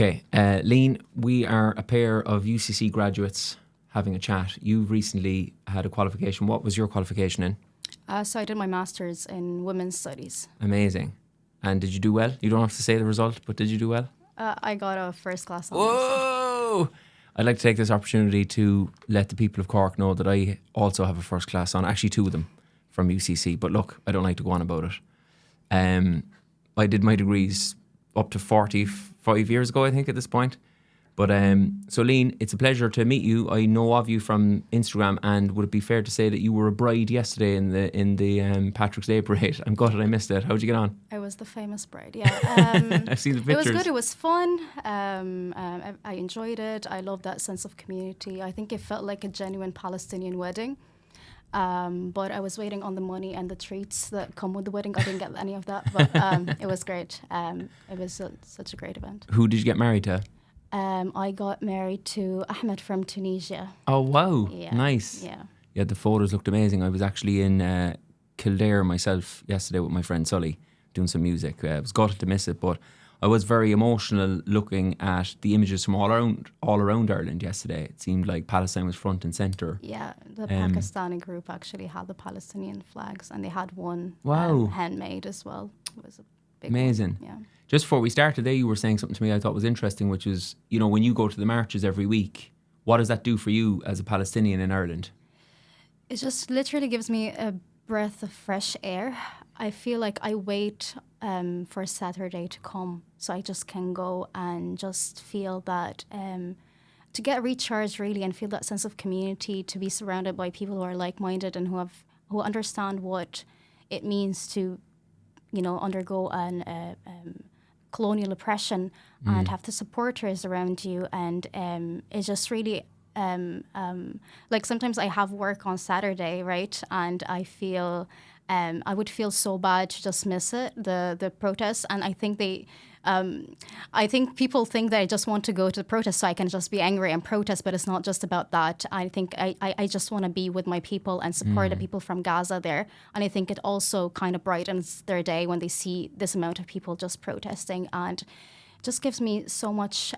Okay, Leen, we are a pair of UCC graduates having a chat. You've recently had a qualification. What was your qualification in? So I did my master's in women's studies. Amazing. And did you do well? You don't have to say the result, but did you do well? I got a first class honours. Whoa! I'd like to take this opportunity to let the people of Cork know that I also have a first class on, actually 2 of them from UCC. But look, I don't like to go on about it. I did my degrees up to 45 years ago, I think, at this point. But so Leen, it's a pleasure to meet you. I know of you from Instagram, and would it be fair to say that you were a bride yesterday in the Patrick's Day parade? I'm gutted I missed it. How'd you get on? I was the famous bride, yeah. I've seen the pictures. It was good, it was fun. I enjoyed it. I loved that sense of community. I think it felt like a genuine Palestinian wedding. But I was waiting on the money and the treats that come with the wedding. I didn't get any of that, but it was great. It was such a great event. Who did you get married to? I got married to Ahmed from Tunisia. Oh, wow. Yeah. Nice. Yeah. Yeah, the photos looked amazing. I was actually in Kildare myself yesterday with my friend Sully doing some music. I was gutted to miss it, but I was very emotional looking at the images from all around Ireland yesterday. It seemed like Palestine was front and centre. Yeah, the Pakistani group actually had the Palestinian flags, and they had one handmade as well. It was a big amazing. one. Yeah. Just before we started today, you were saying something to me I thought was interesting, which is, you know, when you go to the marches every week, what does that do for you as a Palestinian in Ireland? It just literally gives me a breath of fresh air. I feel like I wait for Saturday to come so I just can go and just feel that, to get recharged really and feel that sense of community, to be surrounded by people who are like-minded and who understand what it means to, you know, undergo an colonial oppression and have the supporters around you. And it's just really like sometimes I have work on Saturday, right? And I feel I would feel so bad to just miss it, the protest. And I think I think people think that I just want to go to the protest so I can just be angry and protest, but it's not just about that. I think I just want to be with my people and support the people from Gaza there. And I think it also kind of brightens their day when they see this amount of people just protesting, and just gives me so much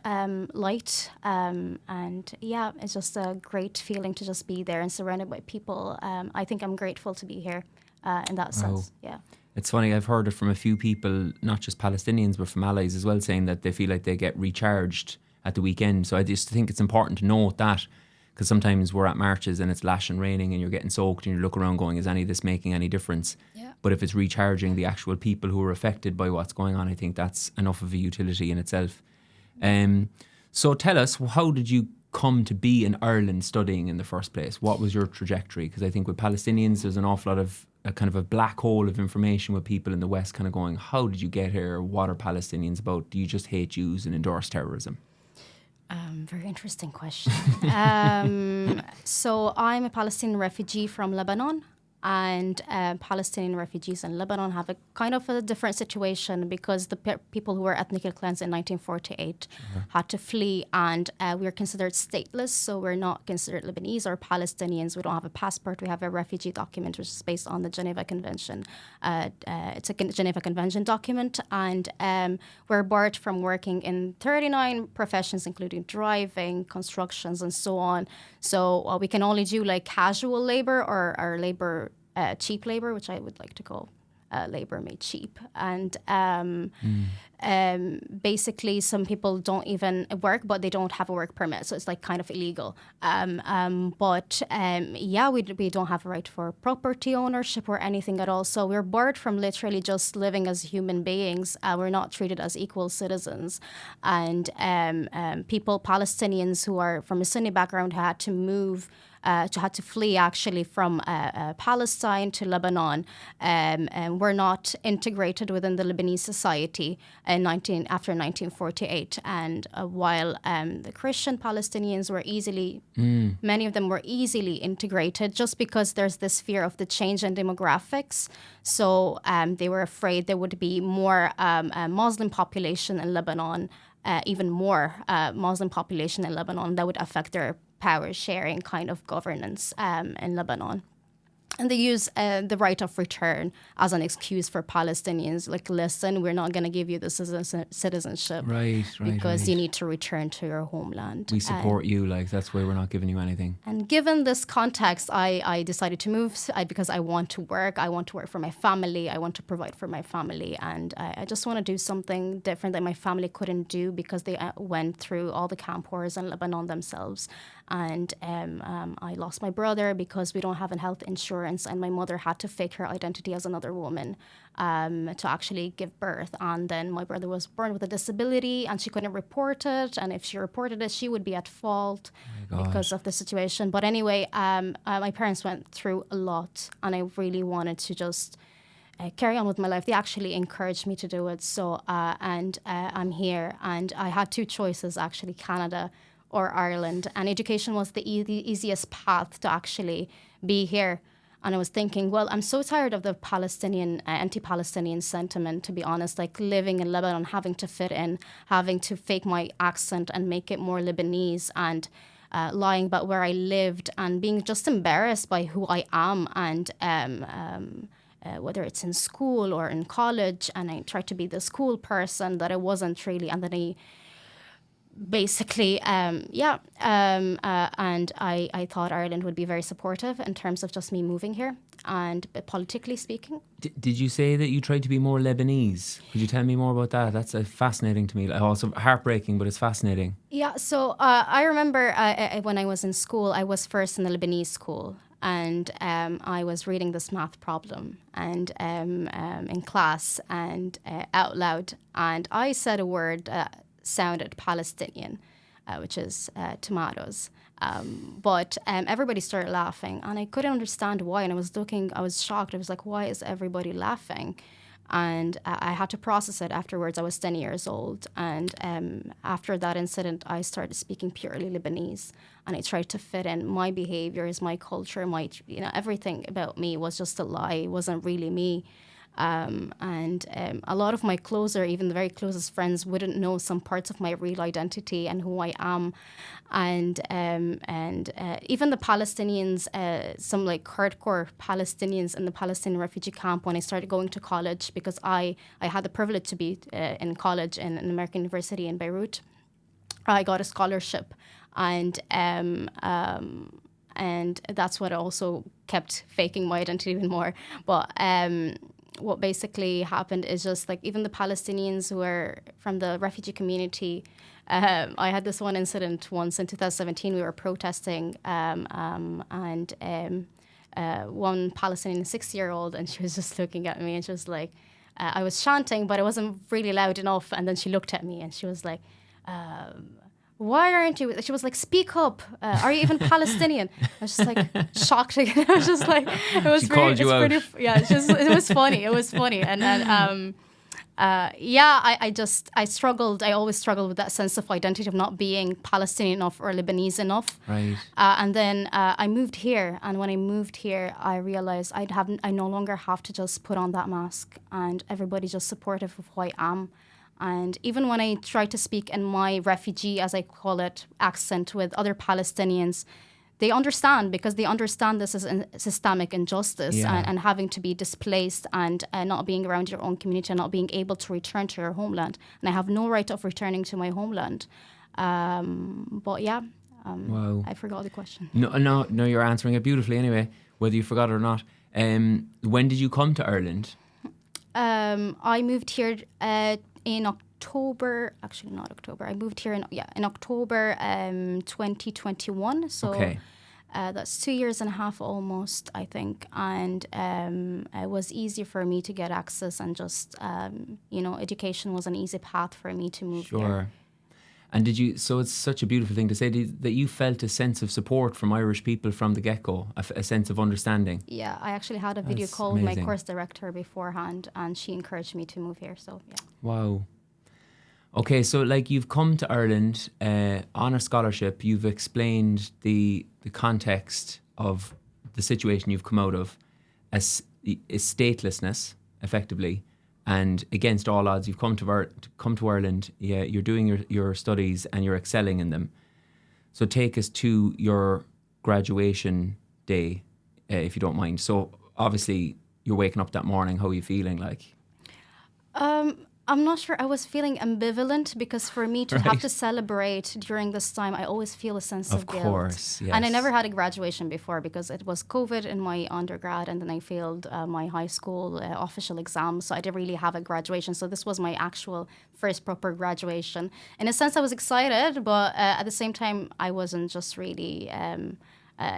light. And yeah, it's just a great feeling to just be there and surrounded by people. I think I'm grateful to be here in that sense. Yeah. It's funny, I've heard it from a few people, not just Palestinians, but from allies as well, saying that they feel like they get recharged at the weekend. So I just think it's important to note that, because sometimes we're at marches and it's lash and raining and you're getting soaked and you look around going, is any of this making any difference? Yeah. But if it's recharging the actual people who are affected by what's going on, I think that's enough of a utility in itself. So tell us, how did you come to be in Ireland studying in the first place? What was your trajectory? Because I think with Palestinians, there's an awful lot of a kind of a black hole of information with people in the West kind of going, how did you get here? What are Palestinians about? Do you just hate Jews and endorse terrorism? Very interesting question. So I'm a Palestinian refugee from Lebanon, and Palestinian refugees in Lebanon have a kind of a different situation because the people who were ethnically cleansed in 1948 had to flee, and we are considered stateless, so we're not considered Lebanese or Palestinians. We don't have a passport. We have a refugee document, which is based on the Geneva Convention. It's a Geneva Convention document, and we're barred from working in 39 professions, including driving, constructions, and so on. So we can only do like casual labor or labor, cheap labor, which I would like to call labor made cheap. And basically some people don't even work, but they don't have a work permit. So it's like kind of illegal. But we don't have a right for property ownership or anything at all. So we're barred from literally just living as human beings. We're not treated as equal citizens. And people, Palestinians who are from a Sunni background, had to move had to flee actually from Palestine to Lebanon, and were not integrated within the Lebanese society after 1948. And while the Christian Palestinians were many of them were easily integrated, just because there's this fear of the change in demographics. So they were afraid there would be more Muslim population in Lebanon, even more Muslim population in Lebanon that would affect their power sharing kind of governance in Lebanon. And they use the right of return as an excuse for Palestinians. Like, listen, we're not going to give you the citizenship because you need to return to your homeland. We support you, like, that's why we're not giving you anything. And given this context, I decided to move because I want to work. I want to work for my family. I want to provide for my family. And I just want to do something different that my family couldn't do because they went through all the camp wars in Lebanon themselves. And I lost my brother because we don't have a health insurance, and my mother had to fake her identity as another woman to actually give birth. And then my brother was born with a disability, and she couldn't report it. And if she reported it, she would be at fault because of the situation. But anyway, my parents went through a lot, and I really wanted to just carry on with my life. They actually encouraged me to do it. So, I'm here, and I had two choices, actually, Canada or Ireland, and education was the easiest path to actually be here. And I was thinking, well, I'm so tired of the Palestinian, anti-Palestinian sentiment, to be honest, like living in Lebanon, having to fit in, having to fake my accent and make it more Lebanese, and lying about where I lived, and being just embarrassed by who I am, and whether it's in school or in college. And I tried to be this cool person that I wasn't really. And then I basically, and I thought Ireland would be very supportive in terms of just me moving here, and politically speaking. Did you say that you tried to be more Lebanese? Could you tell me more about that? That's fascinating to me. Also heartbreaking, but it's fascinating. Yeah, so I remember when I was in school, I was first in the Lebanese school, and I was reading this math problem and in class and out loud, and I said a word sounded Palestinian, which is tomatoes. But everybody started laughing, and I couldn't understand why. And I was shocked. I was like, why is everybody laughing? And I had to process it afterwards. I was 10 years old. And after that incident, I started speaking purely Lebanese. And I tried to fit in my behaviors, my culture, everything about me was just a lie. It wasn't really me. And a lot of my even the very closest friends, wouldn't know some parts of my real identity and who I am. And even the Palestinians, some like hardcore Palestinians in the Palestinian refugee camp, when I started going to college, because I had the privilege to be in college in an American university in Beirut, I got a scholarship. And that's what also kept faking my identity even more. But what basically happened is just like even the Palestinians who are from the refugee community. I had this one incident once in 2017. We were protesting, and one Palestinian 6-year-old, and she was just looking at me, and she was like, I was chanting, but it wasn't really loud enough. And then she looked at me, and she was like, why aren't you? She was like, speak up. Are you even Palestinian? I was just like shocked again. I was just like, it was she called you out. Yeah, it was funny. It was funny. And I struggled. I always struggled with that sense of identity of not being Palestinian enough or Lebanese enough. Right. And then I moved here. And when I moved here, I realized I no longer have to just put on that mask, and everybody's just supportive of who I am. And even when I try to speak in my refugee, as I call it, accent with other Palestinians, they understand, because they understand this as a systemic injustice, and having to be displaced and not being around your own community and not being able to return to your homeland. And I have no right of returning to my homeland. Wow. I forgot the question. No, you're answering it beautifully anyway, whether you forgot it or not. When did you come to Ireland? I moved here in October, actually not October. I moved here in October 2021. So okay. That's 2 years and a half almost, I think. And it was easier for me to get access, and just, education was an easy path for me to move here. And so it's such a beautiful thing to say that you felt a sense of support from Irish people from the get-go, a sense of understanding. Yeah, I actually had a video call with my course director beforehand, and she encouraged me to move here, so yeah. Wow. Okay, so like you've come to Ireland on a scholarship, you've explained the context of the situation you've come out of as statelessness, effectively, and against all odds, you've come to Ireland. Yeah, you're doing your studies and you're excelling in them. So take us to your graduation day if you don't mind. So obviously you're waking up that morning. How are you feeling like? I'm not sure. I was feeling ambivalent because for me to have to celebrate during this time, I always feel a sense of guilt. Of course, yes. And I never had a graduation before because it was COVID in my undergrad, and then I failed my high school official exams, so I didn't really have a graduation. So this was my actual first proper graduation. In a sense, I was excited, but at the same time, I wasn't just really...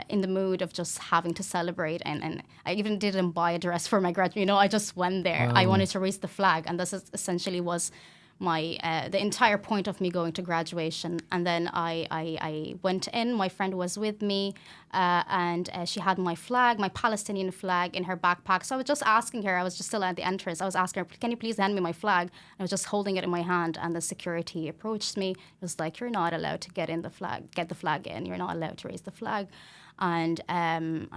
in the mood of just having to celebrate, and I even didn't buy a dress for my graduation. I just went there. Wow. I wanted to raise the flag, and this essentially was my the entire point of me going to graduation. And then I went in. My friend was with me, and she had my flag, my Palestinian flag, in her backpack. So I was just asking her. I was just still at the entrance. I was asking her, "Can you please hand me my flag?" I was just holding it in my hand, and the security approached me. It was like, "You're not allowed to get the flag in. You're not allowed to raise the flag." And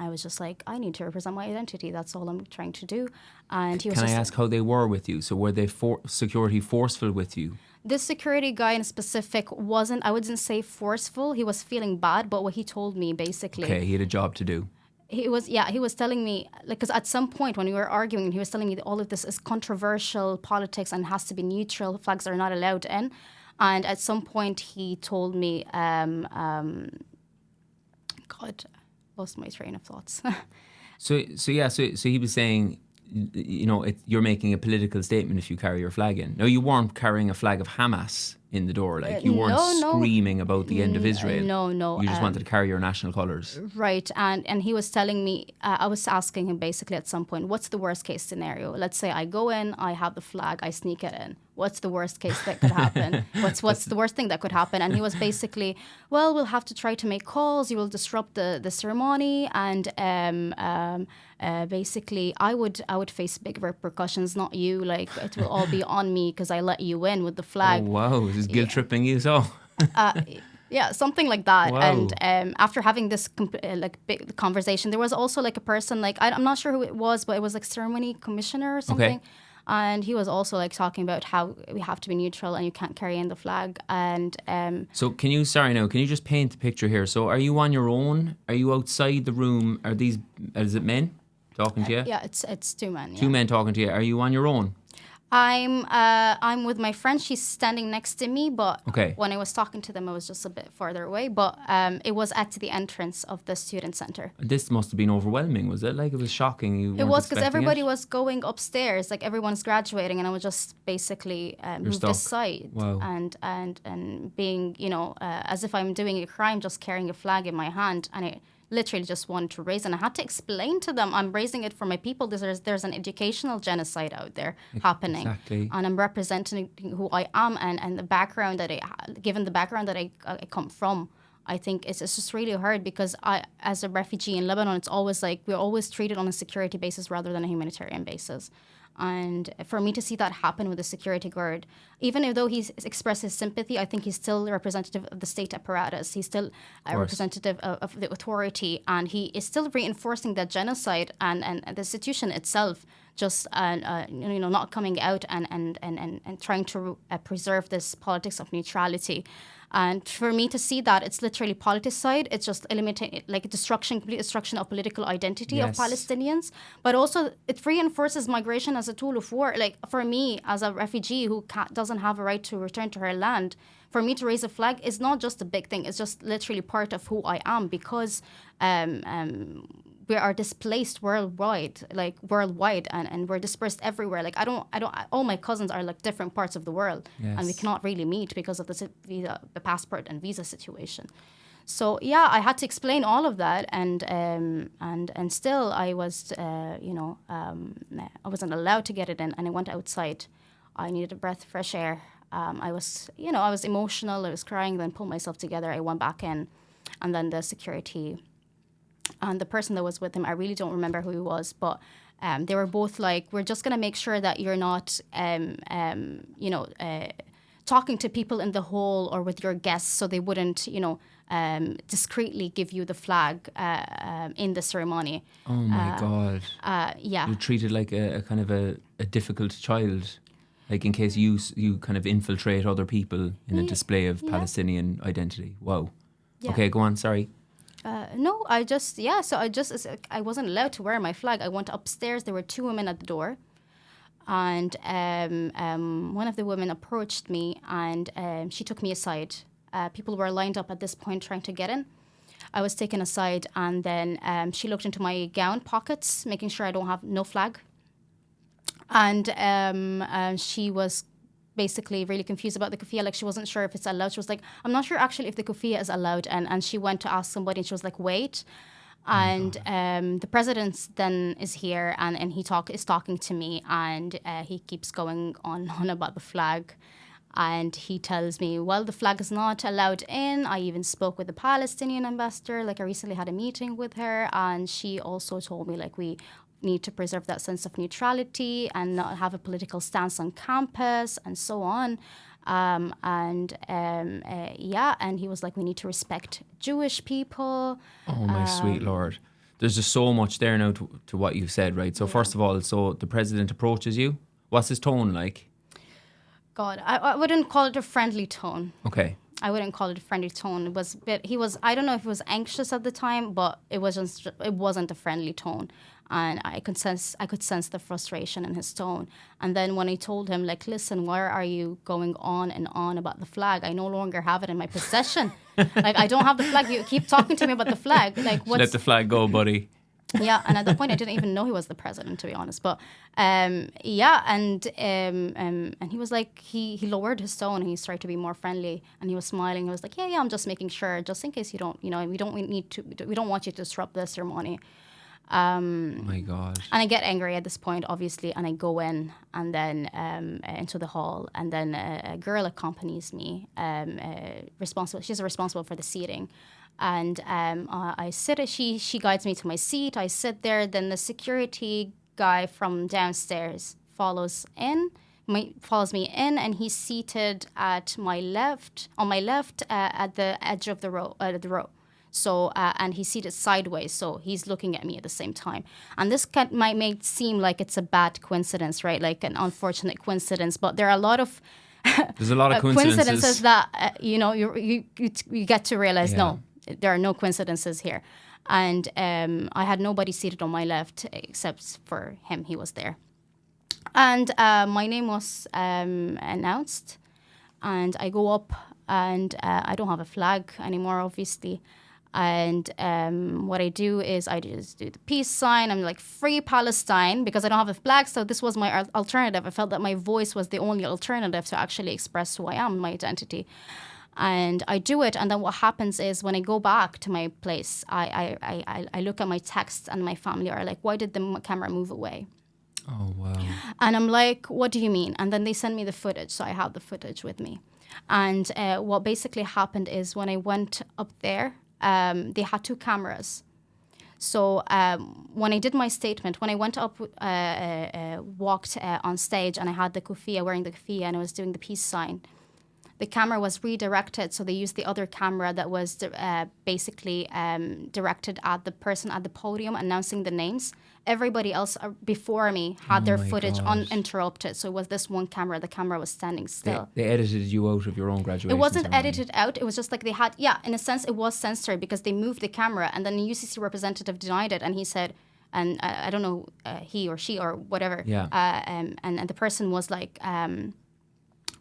I was just like, I need to represent my identity. That's all I'm trying to do. And he was. Can I ask how they were with you? So were they security forceful with you? This security guy in specific wasn't, I wouldn't say forceful. He was feeling bad, but what he told me basically. Okay, he had a job to do. He was telling me, like, because at some point when we were arguing, he was telling me that all of this is controversial politics and has to be neutral. Flags are not allowed in. And at some point he told me, God, lost my train of thoughts. So he was saying, you're making a political statement if you carry your flag in. No, you weren't carrying a flag of Hamas in the door. Like, you weren't screaming about the end of Israel. No. You just wanted to carry your national colours. Right. And he was telling me, I was asking him basically at some point, what's the worst case scenario? Let's say I go in, I have the flag, I sneak it in. What's the worst case that could happen? What's the worst thing that could happen? And he was basically, well, we'll have to try to make calls. You will disrupt the ceremony, and basically, I would face big repercussions, not you. Like, it will all be on me because I let you in with the flag. Oh, wow, this is guilt tripping you so. Yeah, something like that. Wow. And after having this big conversation, there was also like a person, like, I'm not sure who it was, but it was like ceremony commissioner or something. Okay. And he was also like talking about how we have to be neutral and you can't carry in the flag. And so can you just paint the picture here? So are you on your own? Are you outside the room? Is it men talking to you? Yeah, it's two men. Yeah. Two men talking to you. Are you on your own? I'm with my friend. She's standing next to me, but okay. When I was talking to them, I was just a bit farther away. But it was at the entrance of the student center. This must have been overwhelming, was it? Like, it was shocking. It was because everybody was going upstairs. Like, everyone's graduating, and I was just basically moved aside. Wow. And being, as if I'm doing a crime, just carrying a flag in my hand, and it literally just wanted to raise, and I had to explain to them, I'm raising it for my people. There's an educational genocide out there happening, exactly. And I'm representing who I am and the background that given the background that I come from. I think it's just really hard because as a refugee in Lebanon, it's always like we're always treated on a security basis rather than a humanitarian basis. And for me to see that happen with a security guard, even though he expresses sympathy, I think he's still a representative of the state apparatus. He's still a representative of the authority, and he is still reinforcing that genocide and the institution itself. Just not coming out and trying to preserve this politics of neutrality. And for me to see that, it's literally politicide. It's just eliminating, like, complete destruction of political identity of Palestinians. But also, it reinforces migration as a tool of war. Like, for me, as a refugee who doesn't have a right to return to her land, for me to raise a flag is not just a big thing. It's just literally part of who I am because we are displaced worldwide, and we're dispersed everywhere. Like, I don't, all my cousins are like different parts of the world, and we cannot really meet because of the passport and visa situation. So yeah, I had to explain all of that, and still I was, I wasn't allowed to get it in, and I went outside. I needed a breath of fresh air. I was emotional. I was crying, then pulled myself together. I went back in, and then the security. And the person that was with him, I really don't remember who he was, but they were both like, we're just going to make sure that you're not, talking to people in the hall or with your guests so they wouldn't, discreetly give you the flag in the ceremony. Oh, my God. Yeah. You're treated like a kind of a difficult child, like in case you kind of infiltrate other people in a display of Palestinian identity. Wow. Yeah. Okay, go on, sorry. No, I wasn't allowed to wear my flag. I went upstairs. There were 2 women at the door. And one of the women approached me and she took me aside. People were lined up at this point trying to get in. I was taken aside and then she looked into my gown pockets, making sure I don't have no flag. And she was basically really confused about the kufiya. Like, she wasn't sure if it's allowed. She was like, I'm not sure actually if the kufiya is allowed. And she went to ask somebody and she was like, wait. And the president then is here and he is talking to me and he keeps going on about the flag. And he tells me, well, the flag is not allowed in. I even spoke with the Palestinian ambassador. Like, I recently had a meeting with her and she also told me, like, we need to preserve that sense of neutrality and not have a political stance on campus and so on. And he was like, we need to respect Jewish people. Oh, my sweet Lord. There's just so much there now to what you've said, right? So first of all, so the president approaches you. What's his tone like? God, I wouldn't call it a friendly tone. Okay. I wouldn't call it a friendly tone. It was, but he was, I don't know if he was anxious at the time, but it wasn't a friendly tone. And I could sense the frustration in his tone. And then when I told him, like, listen, why are you going on and on about the flag? I no longer have it in my possession. Like, I don't have the flag. You keep talking to me about the flag. Like, Let the flag go, buddy. Yeah, and at that point I didn't even know he was the president, to be honest. But and he was like, he lowered his tone and he started to be more friendly and he was smiling. He was like, yeah, I'm just making sure, just in case you don't, we don't want you to disrupt the ceremony. Oh my God. And I get angry at this point, obviously, and I go in and then into the hall, and then a girl accompanies me, she's responsible for the seating. And I sit, she guides me to my seat, I sit there, then the security guy from downstairs follows me in, and he's seated on my left, at the edge of the row. So, and he's seated sideways, so he's looking at me at the same time. And this might seem like it's a bad coincidence, right? Like an unfortunate coincidence, but there are a lot of there's a lot of coincidences that you get to realize, no, there are no coincidences here. And I had nobody seated on my left except for him. He was there. And my name was announced, and I go up, and I don't have a flag anymore, obviously. And what I do is I just do the peace sign. I'm like, free Palestine, because I don't have a flag. So this was my alternative. I felt that my voice was the only alternative to actually express who I am, my identity. And I do it. And then what happens is when I go back to my place, I look at my texts, and my family are like, why did the camera move away? Oh, wow. And I'm like, what do you mean? And then they send me the footage. So I have the footage with me. And what basically happened is when I went up there, they had 2 cameras. So when I did my statement, when I went up, walked on stage, and I had the kufiya, wearing the kufiya, and I was doing the peace sign, the camera was redirected. So they used the other camera that was basically directed at the person at the podium announcing the names. Everybody else before me had their footage uninterrupted. So it was this one camera. The camera was standing still. They edited you out of your own graduation It wasn't ceremony. edited out. It was just like they had, in a sense, it was censored because they moved the camera, and then the UCC representative denied it, and he said, and I don't know, he or she or whatever, and the person was like,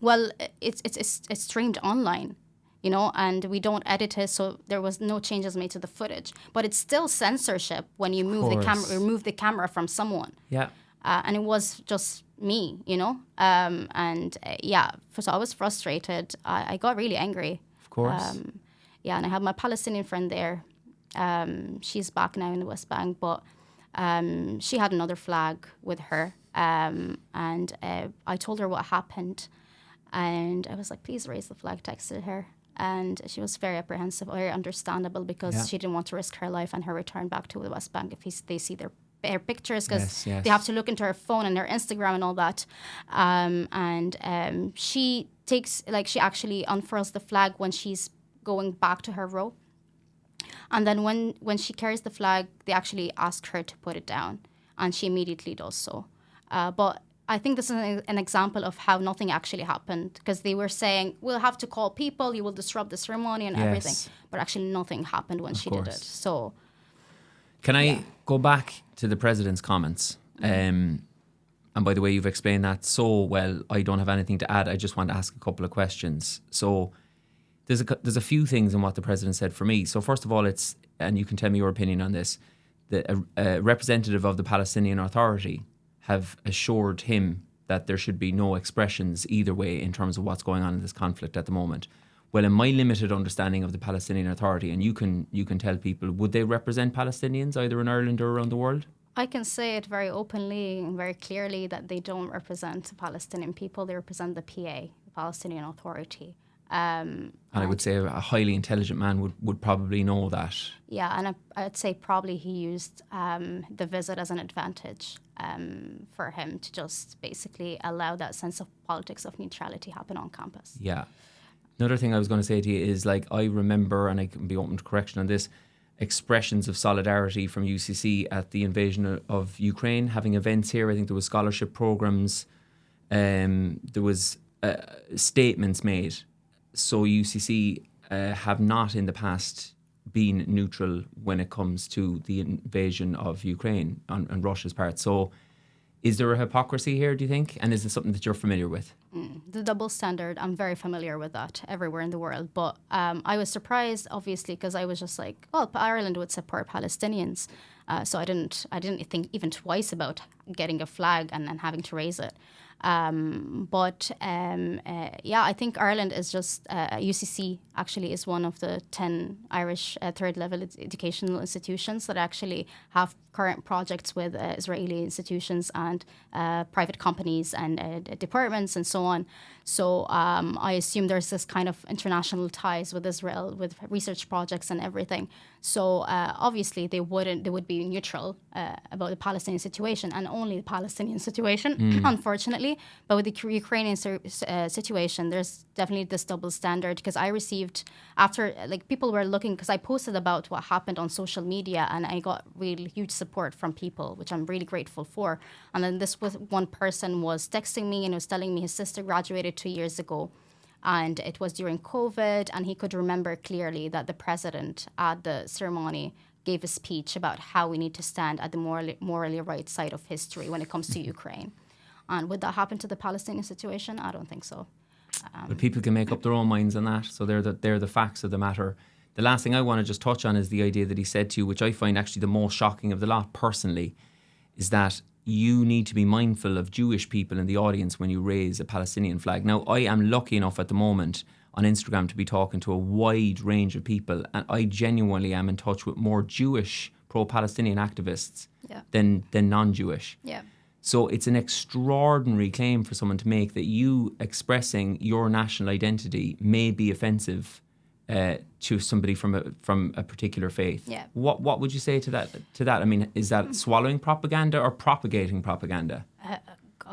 well, it's streamed online, and we don't edit it, so there was no changes made to the footage. But it's still censorship when you remove the camera from someone. Yeah. And it was just me, so I was frustrated. I got really angry. Of course. And I have my Palestinian friend there. She's back now in the West Bank, but she had another flag with her. And I told her what happened. And I was like, please raise the flag, texted her. And she was very apprehensive, very understandable, because she didn't want to risk her life and her return back to the West Bank if they see their pictures, because they have to look into her phone and her Instagram and all that. She actually unfurls the flag when she's going back to her row. And then when she carries the flag, they actually ask her to put it down, and she immediately does so. But I think this is an example of how nothing actually happened, because they were saying, we'll have to call people, you will disrupt the ceremony and everything. But actually nothing happened when she did it. So, can I go back to the president's comments? And by the way, you've explained that so well, I don't have anything to add. I just want to ask a couple of questions. So there's a few things in what the president said for me. So first of all, it's, and you can tell me your opinion on this, a representative of the Palestinian Authority have assured him that there should be no expressions either way in terms of what's going on in this conflict at the moment. Well, in my limited understanding of the Palestinian Authority, and you can tell people, would they represent Palestinians either in Ireland or around the world? I can say it very openly and very clearly that they don't represent the Palestinian people. They represent the PA, the Palestinian Authority. And I would say a highly intelligent man would probably know that. Yeah, and I'd say probably he used the visit as an advantage for him to just basically allow that sense of politics of neutrality happen on campus. Yeah. Another thing I was going to say to you is, like, I remember, and I can be open to correction on this, expressions of solidarity from UCC at the invasion of Ukraine, having events here. I think there was scholarship programs. There was statements made. So UCC have not in the past been neutral when it comes to the invasion of Ukraine on Russia's part. So is there a hypocrisy here, do you think? And is it something that you're familiar with? The double standard, I'm very familiar with that everywhere in the world. But I was surprised, obviously, because I was just like, well, Ireland would support Palestinians. So I didn't think even twice about getting a flag and having to raise it. I think Ireland is just, UCC actually is one of the 10 Irish third level educational institutions that actually have current projects with Israeli institutions and private companies and departments and so on. So I assume there's this kind of international ties with Israel, with research projects and everything. So obviously they would be neutral about the Palestinian situation and only the Palestinian situation, unfortunately. But with the Ukrainian situation, there's definitely this double standard, because I received, after, like, people were looking, because I posted about what happened on social media and I got really huge support from people, which I'm really grateful for. And then one person was texting me and was telling me his sister graduated 2 years ago. And it was during COVID, and he could remember clearly that the president at the ceremony gave a speech about how we need to stand at the morally right side of history when it comes to Ukraine. And would that happen to the Palestinian situation? I don't think so. But people can make up their own minds on that. So they're the facts of the matter. The last thing I want to just touch on is the idea that he said to you, which I find actually the most shocking of the lot personally, is that you need to be mindful of Jewish people in the audience when you raise a Palestinian flag. Now, I am lucky enough at the moment on Instagram to be talking to a wide range of people, and I genuinely am in touch with more Jewish pro-Palestinian activists than non-Jewish. Yeah. So it's an extraordinary claim for someone to make that you expressing your national identity may be offensive to somebody from a particular faith. Yeah. What would you say to that? I mean, is that swallowing propaganda or propagating propaganda?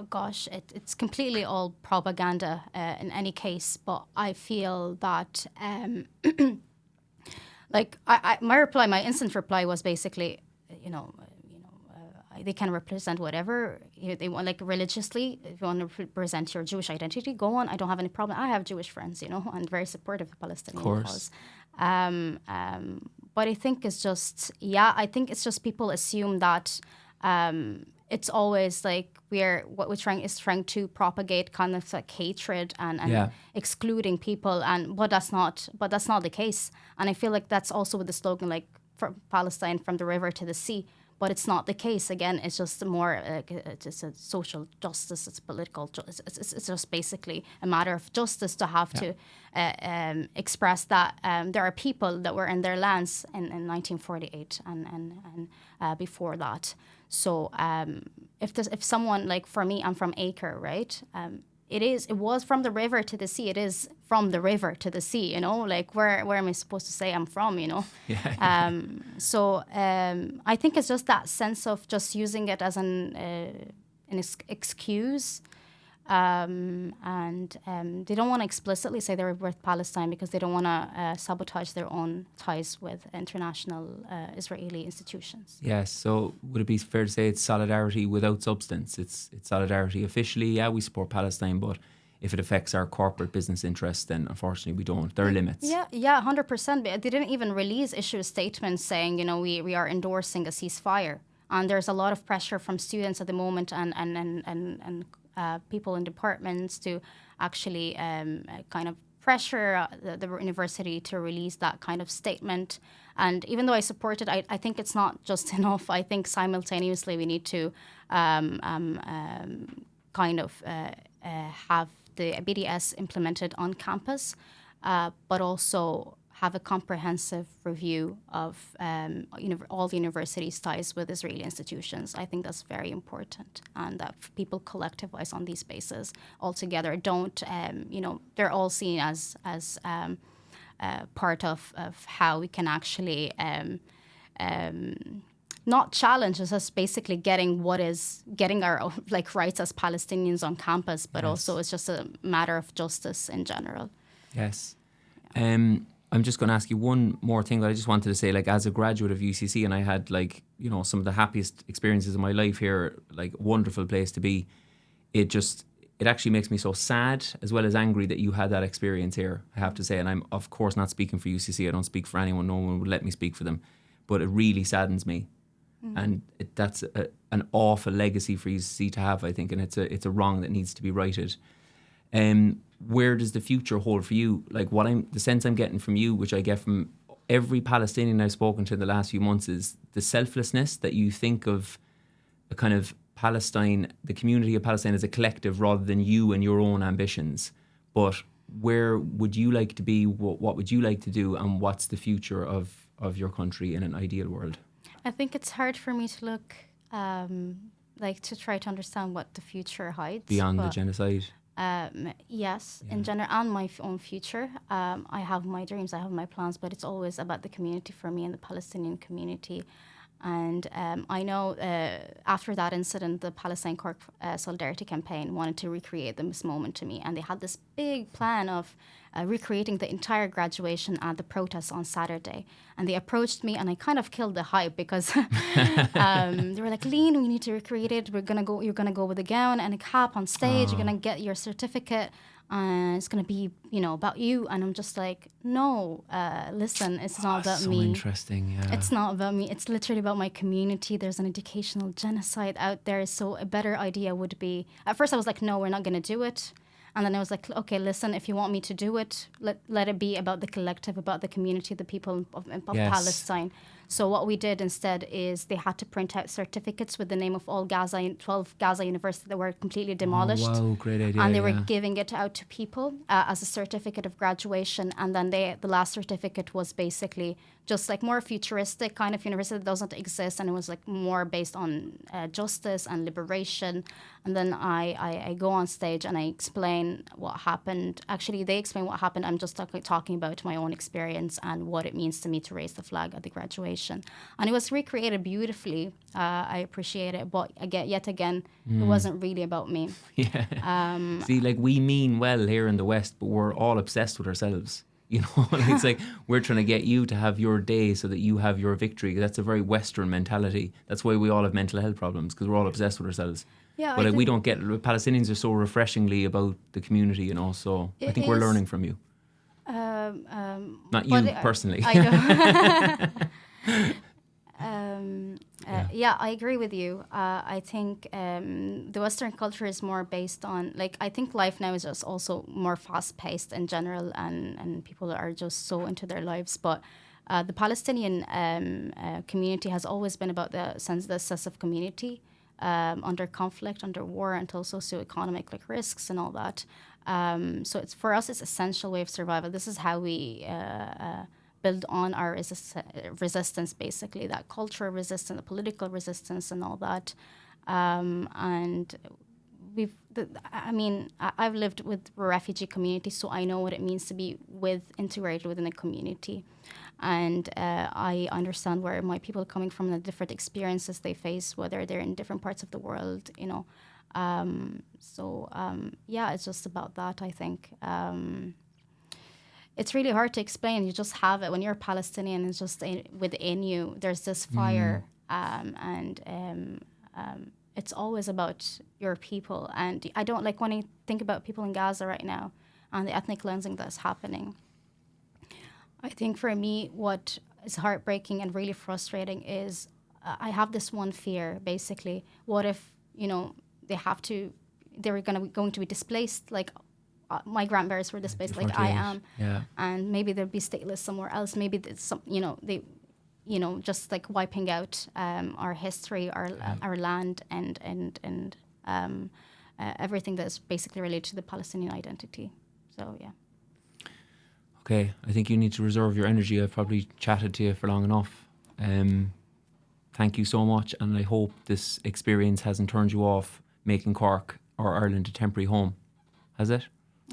Gosh, it's completely all propaganda in any case. But I feel that, my instant reply was basically, they can represent whatever they want, like religiously. If you want to represent your Jewish identity, go on. I don't have any problem. I have Jewish friends, and very supportive of Palestinian cause. But I think it's just, people assume that it's always like what we're trying to propagate kind of like hatred and excluding people, but that's not the case. And I feel like that's also with the slogan, like, from Palestine, from the river to the sea. But it's not the case. Again, it's just more it's a social justice. It's political. It's just basically a matter of justice to have to express that there are people that were in their lands in 1948 and before that. So if someone, like, for me, I'm from Acre, right? It was from the river to the sea. It is from the river to the sea, like, where am I supposed to say I'm from, So I think it's just that sense of just using it as an excuse. and they don't want to explicitly say they're with Palestine because they don't want to sabotage their own ties with international Israeli institutions. Yes. So would it be fair to say it's solidarity without substance? It's solidarity officially. Yeah, we support Palestine, but if it affects our corporate business interests, then unfortunately we don't. There are limits. Yeah, 100%. They didn't even issue a statement saying, we are endorsing a ceasefire. And there's a lot of pressure from students at the moment and people in departments to actually kind of pressure the university to release that kind of statement. And even though I support it, I think it's not just enough. I think simultaneously we need to kind of have the BDS implemented on campus, but also have a comprehensive review of all the university's ties with Israeli institutions. I think that's very important, and that people collectivize on these bases altogether. Don't, they're all seen as part of how we can actually not challenge us as basically getting our rights as Palestinians on campus, but also it's just a matter of justice in general. Yes. I'm just going to ask you one more thing that I just wanted to say, as a graduate of UCC, and I had some of the happiest experiences of my life here, wonderful place to be. It actually makes me so sad as well as angry that you had that experience here, I have to say. And I'm of course not speaking for UCC. I don't speak for anyone. No one would let me speak for them, but it really saddens me. And that's an awful legacy for UCC to have, I think, and it's a wrong that needs to be righted. Where does the future hold for you? The sense I'm getting from you, which I get from every Palestinian I've spoken to in the last few months, is the selflessness that you think of a kind of Palestine, the community of Palestine as a collective rather than you and your own ambitions. But where would you like to be? What would you like to do? And what's the future of your country in an ideal world? I think it's hard for me to look, to try to understand what the future hides. Beyond the genocide? Yes, in general, and my own future. I have my dreams, I have my plans, but it's always about the community for me and the Palestinian community. And I know after that incident, the Palestine Cork Solidarity Campaign wanted to recreate this moment to me. And they had this big plan of recreating the entire graduation at the protest on Saturday. And they approached me, and I kind of killed the hype because they were like, Leen, we need to recreate it. You're going to go with a gown and a cap on stage. You're going to get your certificate. It's going to be, about you. And I'm just like, no, listen, it's not about so me. So interesting, yeah. It's not about me. It's literally about my community. There's an educational genocide out there. So a better idea would be, at first I was like, no, we're not going to do it. And then I was like, okay, listen, if you want me to do it, let it be about the collective, about the community, the people of Palestine. So what we did instead is they had to print out certificates with the name of all 12 Gaza universities that were completely demolished. Oh, wow, great idea. And they were giving it out to people as a certificate of graduation. And then the last certificate was basically just more futuristic kind of university that doesn't exist. And it was more based on justice and liberation. And then I go on stage and I explain what happened. Actually, they explain what happened. I'm just talking about my own experience and what it means to me to raise the flag at the graduation. And it was recreated beautifully. I appreciate it. But yet again, it wasn't really about me. Yeah. See, we mean well here in the West, but we're all obsessed with ourselves. It's we're trying to get you to have your day so that you have your victory. That's a very Western mentality. That's why we all have mental health problems, because we're all obsessed with ourselves. Yeah, but we don't get it. Palestinians are so refreshingly about the community, so I think we're learning from you. Not you personally. I know. Yeah, I agree with you. I think the Western culture is more based on, I think life now is just also more fast-paced in general, and people are just so into their lives. But the Palestinian community has always been about the sense of community under conflict, under war, until socioeconomic risks and all that. So for us, it's an essential way of survival. This is how we build on our resistance, basically, that cultural resistance, the political resistance, and all that. And I've lived with a refugee community, so I know what it means to be integrated within a community. And I understand where my people are coming from, the different experiences they face, whether they're in different parts of the world, Yeah, it's just about that, I think. It's really hard to explain. You just have it when you're Palestinian. It's just within you. There's this fire, it's always about your people. And I don't like when I think about people in Gaza right now and the ethnic cleansing that's happening. I think for me, what is heartbreaking and really frustrating is I have this one fear. Basically, what if they're going to be displaced like. My grandparents were displaced like I am, and maybe they'll be stateless somewhere else. Maybe just like wiping out our history, our land, and everything that's basically related to the Palestinian identity. So yeah. Okay, I think you need to reserve your energy. I've probably chatted to you for long enough. Thank you so much, and I hope this experience hasn't turned you off making Cork or Ireland a temporary home. Has it?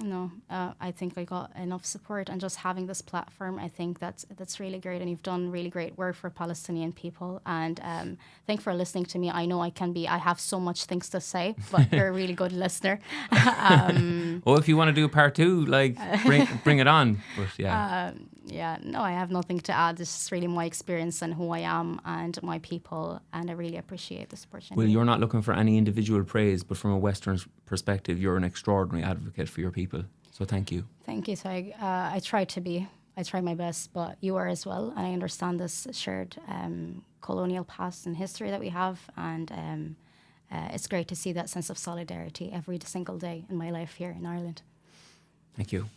No, I think I got enough support, and just having this platform, I think that's really great, and you've done really great work for Palestinian people. And thank you for listening to me. I know I have so much things to say, but you're a really good listener. Well, if you want to do a part 2, like bring it on. But no, I have nothing to add. This is really my experience and who I am and my people, and I really appreciate this opportunity. Well, you're not looking for any individual praise, but from a Western perspective, you're an extraordinary advocate for your people. So thank you. Thank you, Tadhg. I try to be. I try my best, but you are as well. And I understand this shared colonial past and history that we have. And it's great to see that sense of solidarity every single day in my life here in Ireland. Thank you.